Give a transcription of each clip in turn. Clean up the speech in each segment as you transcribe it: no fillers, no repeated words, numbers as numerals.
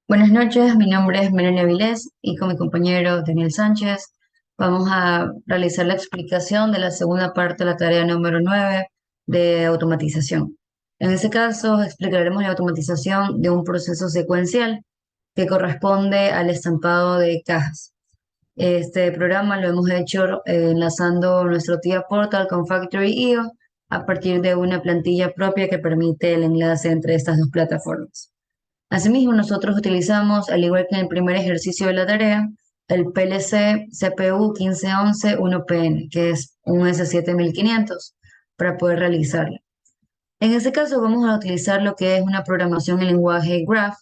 Buenas noches, mi nombre es Melania Vilés y con mi compañero Daniel Sánchez vamos a realizar la explicación de la segunda parte de la tarea número 9 de automatización. En este caso explicaremos la automatización de un proceso secuencial que corresponde al estampado de cajas. Este programa lo hemos hecho enlazando nuestro TIA Portal con Factory.io a partir de una plantilla propia que permite el enlace entre estas dos plataformas. Asimismo, nosotros utilizamos, al igual que en el primer ejercicio de la tarea, el PLC CPU 1511 1PN, que es un S7500, para poder realizarla. En este caso vamos a utilizar lo que es una programación en lenguaje Graph,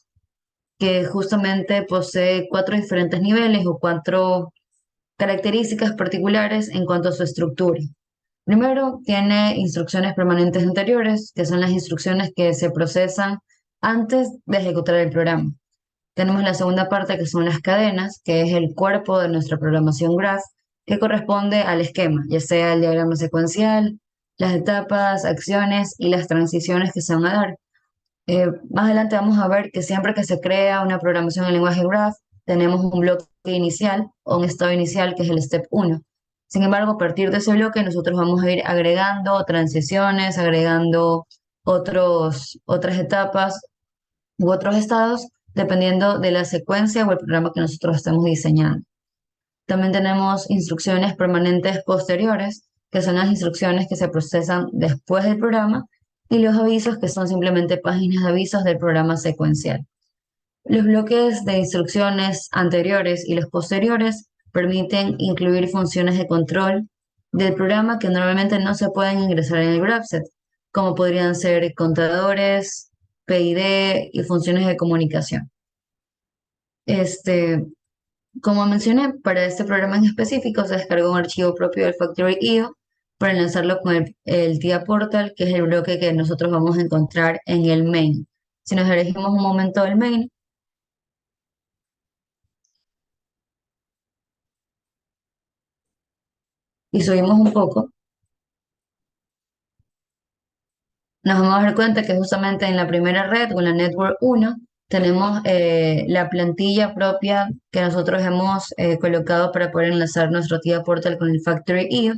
que justamente posee cuatro diferentes niveles o cuatro características particulares en cuanto a su estructura. Primero, tiene instrucciones permanentes anteriores, que son las instrucciones que se procesan antes de ejecutar el programa. Tenemos la segunda parte que son las cadenas, que es el cuerpo de nuestra programación Graph, que corresponde al esquema, ya sea el diagrama secuencial, las etapas, acciones y las transiciones que se van a dar. Más adelante vamos a ver que siempre que se crea una programación en lenguaje Graph, tenemos un bloque inicial o un estado inicial que es el step 1. Sin embargo, a partir de ese bloque nosotros vamos a ir agregando transiciones, agregando otras etapas u otros estados, dependiendo de la secuencia o el programa que nosotros estemos diseñando. También tenemos instrucciones permanentes posteriores, que son las instrucciones que se procesan después del programa, y los avisos, que son simplemente páginas de avisos del programa secuencial. Los bloques de instrucciones anteriores y los posteriores permiten incluir funciones de control del programa que normalmente no se pueden ingresar en el GraphSet, como podrían ser contadores, PID y funciones de comunicación. Este, Como mencioné, para este programa en específico se descargó un archivo propio del Factory.io para enlazarlo con el TIA Portal, que es el bloque que nosotros vamos a encontrar en el main. Si nos elegimos un momento del main y subimos un poco, nos vamos a dar cuenta que justamente en la primera red o en la Network 1 tenemos la plantilla propia que nosotros hemos colocado para poder enlazar nuestro TIA Portal con el Factory.io,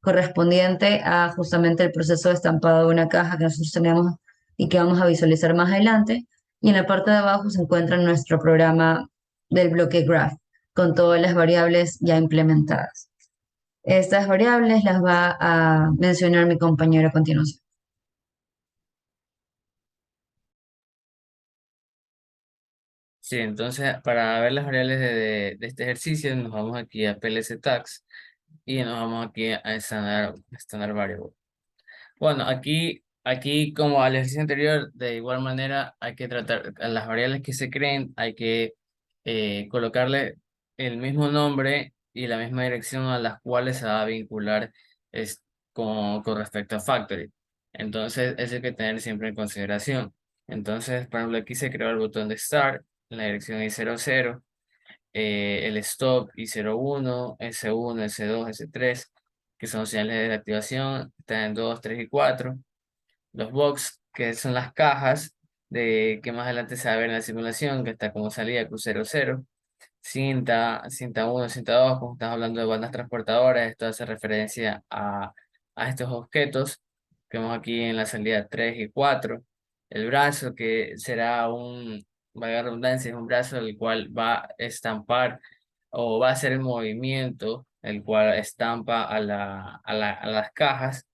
correspondiente a justamente el proceso de estampado de una caja que nosotros tenemos y que vamos a visualizar más adelante. Y en la parte de abajo se encuentra nuestro programa del bloque Graph, con todas las variables ya implementadas. Estas variables las va a mencionar mi compañero a continuación. Sí, entonces para ver las variables de este ejercicio nos vamos aquí a PLC Tags y nos vamos aquí a Standard Variable. Bueno, aquí como al ejercicio anterior, de igual manera hay que tratar a las variables que se creen, hay que colocarle el mismo nombre y la misma dirección a las cuales se va a vincular es, con respecto a Factory. Entonces, eso hay que tener siempre en consideración. Entonces, por ejemplo, aquí se creó el botón de Start, la dirección I00, el Stop I01, S1, S2, S3, que son señales de activación, están en 2, 3 y 4. Los box, que son las cajas, de que más adelante se va a ver en la simulación, que está como salida Q00. Cinta 1, cinta 2, como estamos hablando de bandas transportadoras, esto hace referencia a estos objetos que vemos aquí en la salida 3 y 4. El brazo, que será valga la redundancia, es un brazo el cual va a estampar o va a hacer el movimiento, el cual estampa a las cajas.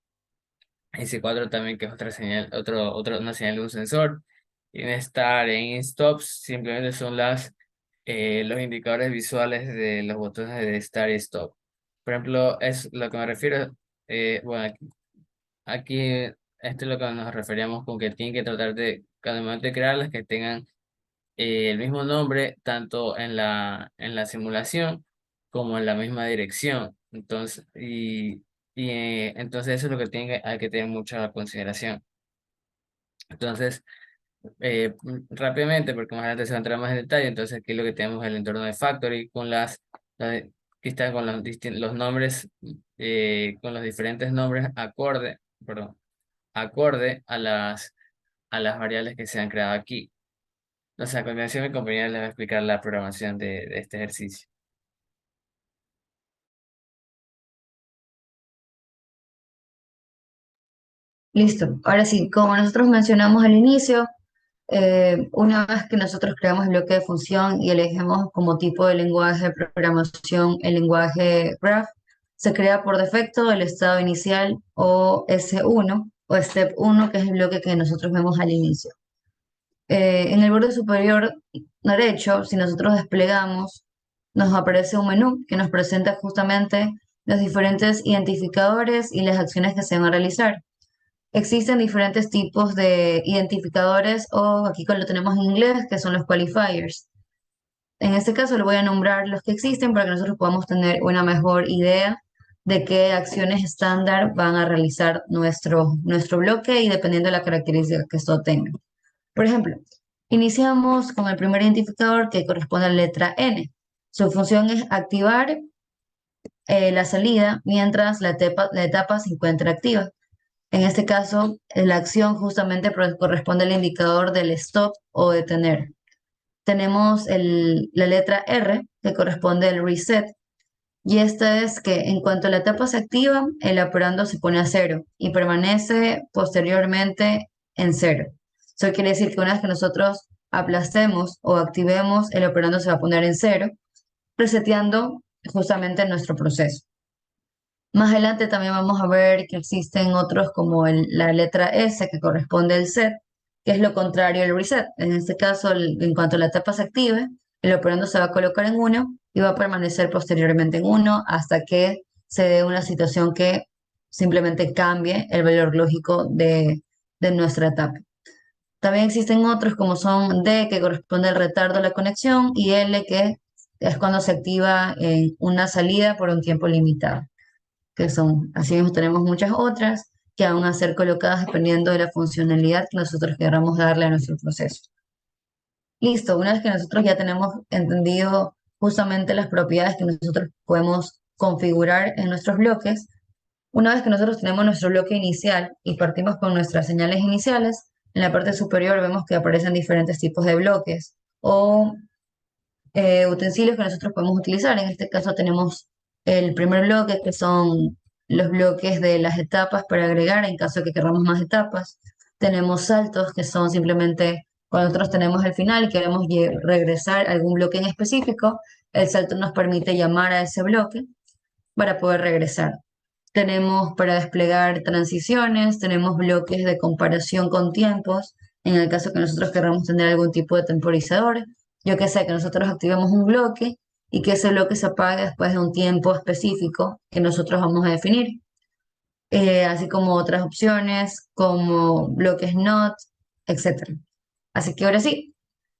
S4 también, que es otra señal, una señal de un sensor. Y en Start, en Stops, simplemente son los indicadores visuales de los botones de Start y Stop. Por ejemplo, es lo que me refiero, bueno, aquí esto es lo que nos referíamos con que tienen que tratar de, cada momento de crearlas, que tengan el mismo nombre, tanto en la simulación como en la misma dirección. Entonces eso es lo que hay que tener mucha consideración. Entonces, rápidamente, porque más adelante se va a entrar más en detalle, entonces aquí lo que tenemos es el entorno de Factory con aquí están con los nombres, con los diferentes nombres acorde a las variables que se han creado aquí. O sea, a continuación mi compañera les va a explicar la programación de este ejercicio. Listo. Ahora sí, como nosotros mencionamos al inicio, una vez que nosotros creamos el bloque de función y elegimos como tipo de lenguaje de programación el lenguaje graph, se crea por defecto el estado inicial o S1 o step 1, que es el bloque que nosotros vemos al inicio. En el borde superior derecho, si nosotros desplegamos, nos aparece un menú que nos presenta justamente los diferentes identificadores y las acciones que se van a realizar. Existen diferentes tipos de identificadores o aquí lo tenemos en inglés, que son los qualifiers. En este caso le voy a nombrar los que existen para que nosotros podamos tener una mejor idea de qué acciones estándar van a realizar nuestro bloque y dependiendo de la característica que esto tenga. Por ejemplo, iniciamos con el primer identificador que corresponde a la letra N. Su función es activar la salida mientras la etapa se encuentra activa. En este caso, la acción justamente corresponde al indicador del stop o detener. Tenemos la letra R, que corresponde al reset, y esta es que en cuanto la etapa se activa, el operando se pone a cero y permanece posteriormente en cero. Eso quiere decir que una vez que nosotros aplastemos o activemos, el operando se va a poner en cero, reseteando justamente nuestro proceso. Más adelante también vamos a ver que existen otros como la letra S que corresponde al set, que es lo contrario al reset. En este caso, en cuanto la etapa se active, el operando se va a colocar en uno y va a permanecer posteriormente en uno hasta que se dé una situación que simplemente cambie el valor lógico de nuestra etapa. También existen otros como son D, que corresponde al retardo de la conexión, y L, que es cuando se activa una salida por un tiempo limitado, que son, así mismo tenemos muchas otras que van a ser colocadas dependiendo de la funcionalidad que nosotros queramos darle a nuestro proceso. Listo, una vez que nosotros ya tenemos entendido justamente las propiedades que nosotros podemos configurar en nuestros bloques, una vez que nosotros tenemos nuestro bloque inicial y partimos con nuestras señales iniciales, en la parte superior vemos que aparecen diferentes tipos de bloques o utensilios que nosotros podemos utilizar. En este caso tenemos el primer bloque, que son los bloques de las etapas para agregar en caso de que queramos más etapas. Tenemos saltos, que son simplemente cuando nosotros tenemos el final y queremos regresar a algún bloque en específico, el salto nos permite llamar a ese bloque para poder regresar. Tenemos para desplegar transiciones, tenemos bloques de comparación con tiempos, en el caso que nosotros queramos tener algún tipo de temporizador. Yo que sé, que nosotros activemos un bloque y que ese bloque se apague después de un tiempo específico que nosotros vamos a definir. Así como otras opciones, como bloques not, etcétera. Así que ahora sí,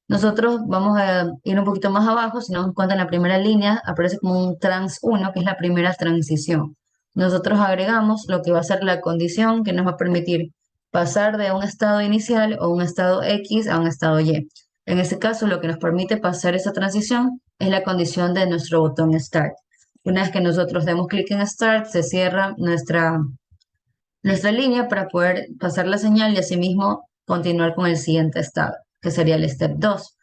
nosotros vamos a ir un poquito más abajo. Si nos damos cuenta, en la primera línea aparece como un trans 1, que es la primera transición. Nosotros agregamos lo que va a ser la condición que nos va a permitir pasar de un estado inicial o un estado X a un estado Y. En este caso, lo que nos permite pasar esa transición es la condición de nuestro botón Start. Una vez que nosotros demos clic en Start, se cierra nuestra línea para poder pasar la señal y asimismo continuar con el siguiente estado, que sería el Step 2.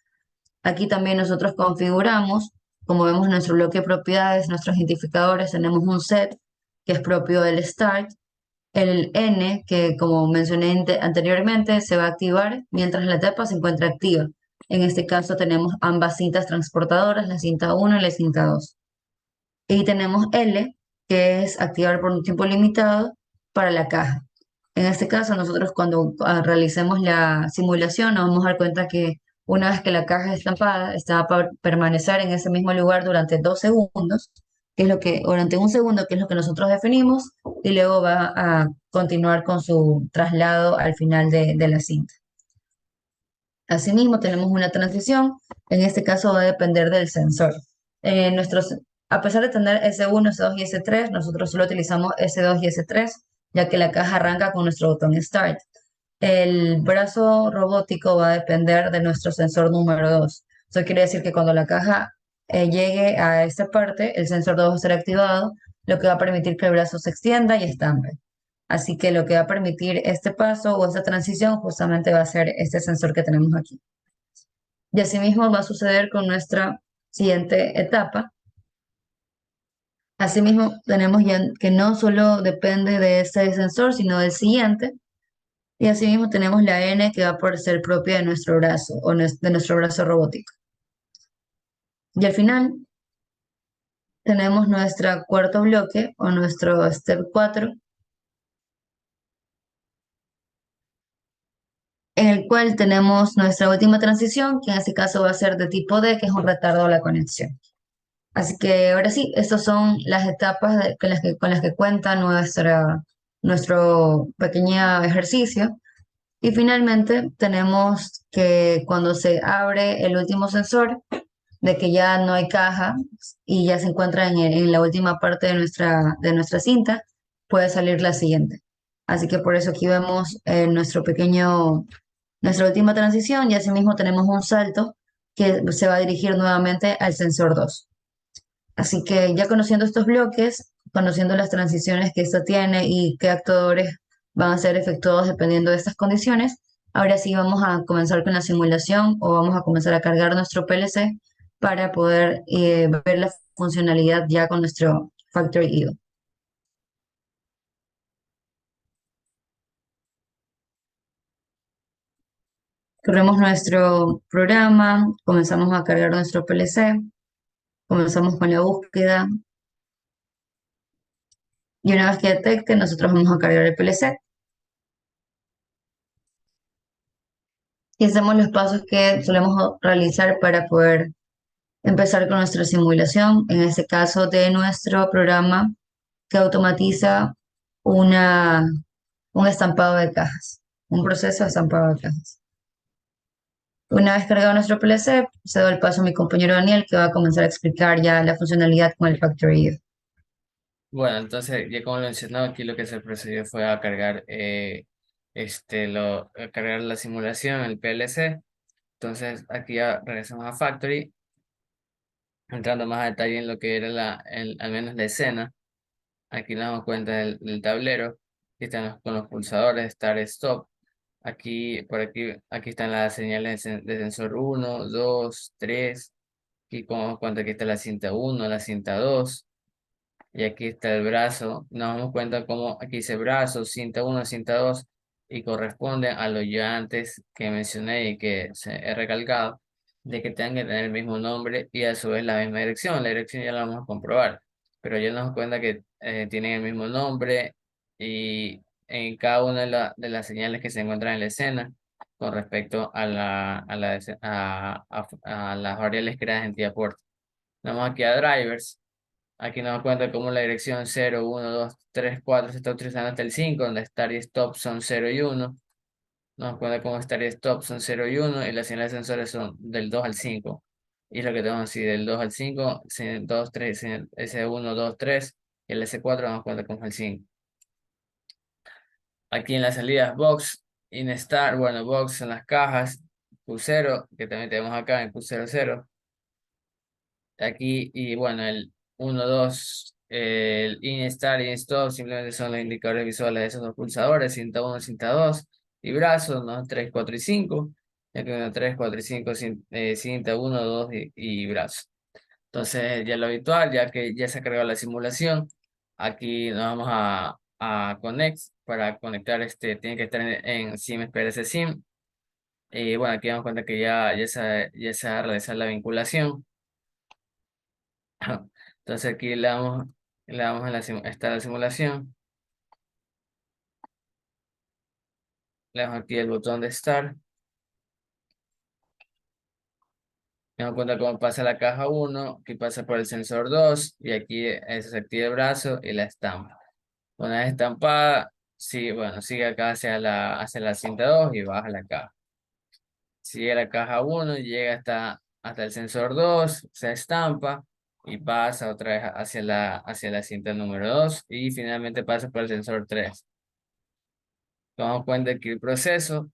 Aquí también nosotros configuramos, como vemos en nuestro bloque de propiedades, nuestros identificadores, tenemos un set que es propio del start, el N, que como mencioné anteriormente, se va a activar mientras la etapa se encuentra activa. En este caso tenemos ambas cintas transportadoras, la cinta 1 y la cinta 2. Y tenemos L, que es activar por un tiempo limitado para la caja. En este caso, nosotros cuando realicemos la simulación nos vamos a dar cuenta que una vez que la caja es estampada, esta va a permanecer en ese mismo lugar durante 2 segundos, que es lo que, durante un segundo, que es lo que nosotros definimos, y luego va a continuar con su traslado al final de la cinta. Asimismo, tenemos una transición, en este caso va a depender del sensor. A pesar de tener S1, S2 y S3, nosotros solo utilizamos S2 y S3, ya que la caja arranca con nuestro botón Start. El brazo robótico va a depender de nuestro sensor número 2. Eso quiere decir que cuando la caja llegue a esta parte, el sensor 2 va a ser activado, lo que va a permitir que el brazo se extienda y estampe. Así que lo que va a permitir este paso o esta transición justamente va a ser este sensor que tenemos aquí. Y asimismo va a suceder con nuestra siguiente etapa. Asimismo, tenemos ya que no solo depende de este sensor, sino del siguiente. Y asimismo tenemos la N que va por ser propia de nuestro brazo o de nuestro brazo robótico. Y al final tenemos nuestro cuarto bloque o nuestro step 4, en el cual tenemos nuestra última transición, que en este caso va a ser de tipo D, que es un retardo a la conexión. Así que ahora sí, estas son las etapas con las que cuenta nuestro pequeño ejercicio. Y finalmente tenemos que cuando se abre el último sensor, de que ya no hay caja y ya se encuentra en la última parte de nuestra cinta, puede salir la siguiente. Así que por eso aquí vemos nuestra última transición y asimismo tenemos un salto que se va a dirigir nuevamente al sensor 2. Así que ya conociendo estos bloques, conociendo las transiciones que esto tiene y qué actores van a ser efectuados dependiendo de estas condiciones, ahora sí vamos a comenzar con la simulación o vamos a comenzar a cargar nuestro PLC para poder ver la funcionalidad ya con nuestro Factory IO. Corremos nuestro programa, comenzamos a cargar nuestro PLC, comenzamos con la búsqueda y una vez que detecte, nosotros vamos a cargar el PLC y hacemos los pasos que solemos realizar para poder empezar con nuestra simulación, en este caso de nuestro programa que automatiza una, un estampado de cajas, un proceso de estampado de cajas. Una vez cargado nuestro PLC, cedo el paso a mi compañero Daniel que va a comenzar a explicar ya la funcionalidad con el Factory. Bueno, entonces, ya como lo mencionaba, aquí lo que se procedió fue a cargar, a cargar la simulación, el PLC. Entonces, aquí ya regresamos a Factory, entrando más a detalle en lo que era al menos la escena. Aquí nos damos cuenta del tablero. Aquí están con los pulsadores, Start, Stop. Aquí están las señales de sensor 1, 2, 3. Aquí como damos cuenta que está la cinta 1, la cinta 2. Y aquí está el brazo. Nos damos cuenta cómo aquí dice brazo, cinta 1, cinta 2 y corresponde a lo ya antes que mencioné y que he recalcado, de que tengan que tener el mismo nombre y a su vez la misma dirección. La dirección ya la vamos a comprobar, pero ya nos damos cuenta que tienen el mismo nombre y en cada una de las señales que se encuentran en la escena con respecto a las variables creadas en TIA-Port. Vamos aquí a drivers. Aquí nos damos cuenta cómo la dirección 0, 1, 2, 3, 4 se está utilizando hasta el 5, donde start y stop son 0 y 1. Nos damos cuenta cómo start y stop son 0 y 1 y las señales de sensores son del 2 al 5. Y es lo que tenemos así, del 2 al 5, 2, 3, S1, 2, 3 y el S4 nos damos cuenta cómo es el 5. Aquí en las salidas box, in start, bueno, box son las cajas, Q0, que también tenemos acá en Q00. 0. Aquí, y bueno, el 1 2 el in start y in stop simplemente son los indicadores visuales de esos dos pulsadores, cinta 1 cinta 2 y brazos, ¿no? 3 4 y 5 ya que 1, 3, 4 y 5 cinta 1 2 y brazos. Entonces, ya lo habitual, ya que ya se ha cargado la simulación, aquí nos vamos a Connect para conectar, tiene que estar en SIM, PLC SIM. Y bueno, aquí damos cuenta que ya se ha realizado la vinculación. Entonces aquí le damos está la simulación, le damos aquí el botón de Start, nos damos cuenta cómo pasa la caja 1, aquí pasa por el sensor 2 y aquí se activa el brazo y la estampa. Una vez estampada, sí, bueno, sigue acá hacia la cinta 2 y baja la caja. Sigue la caja 1 y llega hasta el sensor 2, se estampa y pasa otra vez hacia la cinta número 2 y finalmente pasa por el sensor 3. Tomamos cuenta que el proceso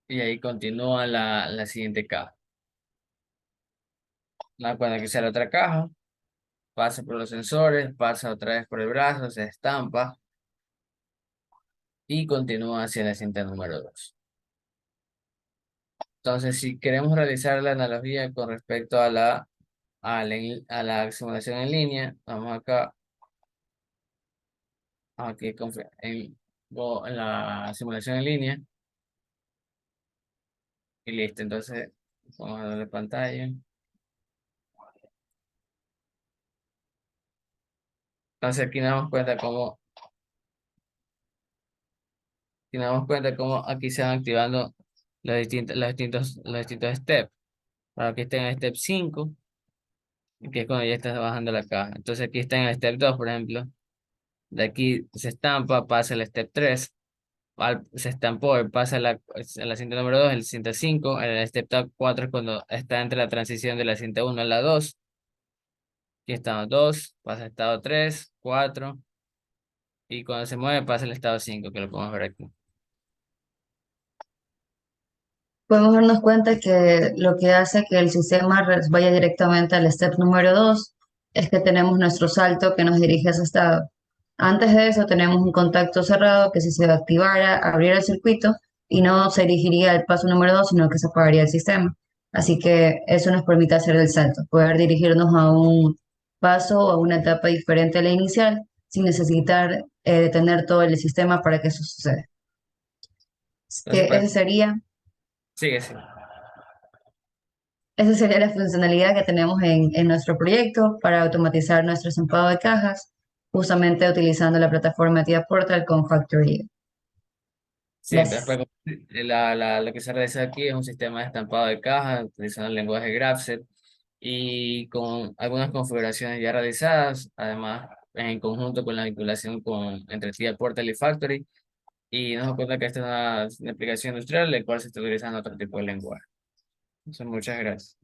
y ahí continúa la siguiente caja. Cuando que sea la otra caja, pasa por los sensores, pasa otra vez por el brazo, se estampa y continúa hacia la cinta número 2. Entonces, si queremos realizar la analogía con respecto a a la simulación en línea, vamos acá, aquí en la simulación en línea y listo. Entonces, vamos a darle pantalla. Entonces, aquí nos damos cuenta cómo aquí se van activando los distintos steps. Bueno, aquí está en el step 5 que es cuando ya estás bajando la caja. Entonces, aquí está en el step 2 por ejemplo. De aquí se estampa, pasa el step 3 se estampó, pasa a la cinta número 2 el cinta 5 el step 4 es cuando está entre la transición de la cinta 1 a la 2. Aquí estamos 2 pasa al estado 3 4 y cuando se mueve pasa al estado 5 que lo podemos ver aquí. Podemos darnos cuenta que lo que hace que el sistema vaya directamente al step número 2 es que tenemos nuestro salto que nos dirige a ese estado. Antes de eso tenemos un contacto cerrado que si se activara, abriera el circuito y no se dirigiría al paso número 2 sino que se apagaría el sistema. Así que eso nos permite hacer el salto, poder dirigirnos a un paso o a una etapa diferente a la inicial sin necesitar detener todo el sistema para que eso suceda. Entonces, Ese sería sigue, sí. Esa sería la funcionalidad que tenemos en nuestro proyecto para automatizar nuestro estampado de cajas, justamente utilizando la plataforma TIA Portal con Factory. Sí, entonces Gracias. lo que se realiza aquí es un sistema de estampado de caja utilizando el lenguaje GraphSet y con algunas configuraciones ya realizadas, además en conjunto con la vinculación entre TIA Portal y Factory, y nos damos cuenta que esta es una aplicación industrial, la cual se está utilizando otro tipo de lenguaje. Entonces, muchas gracias.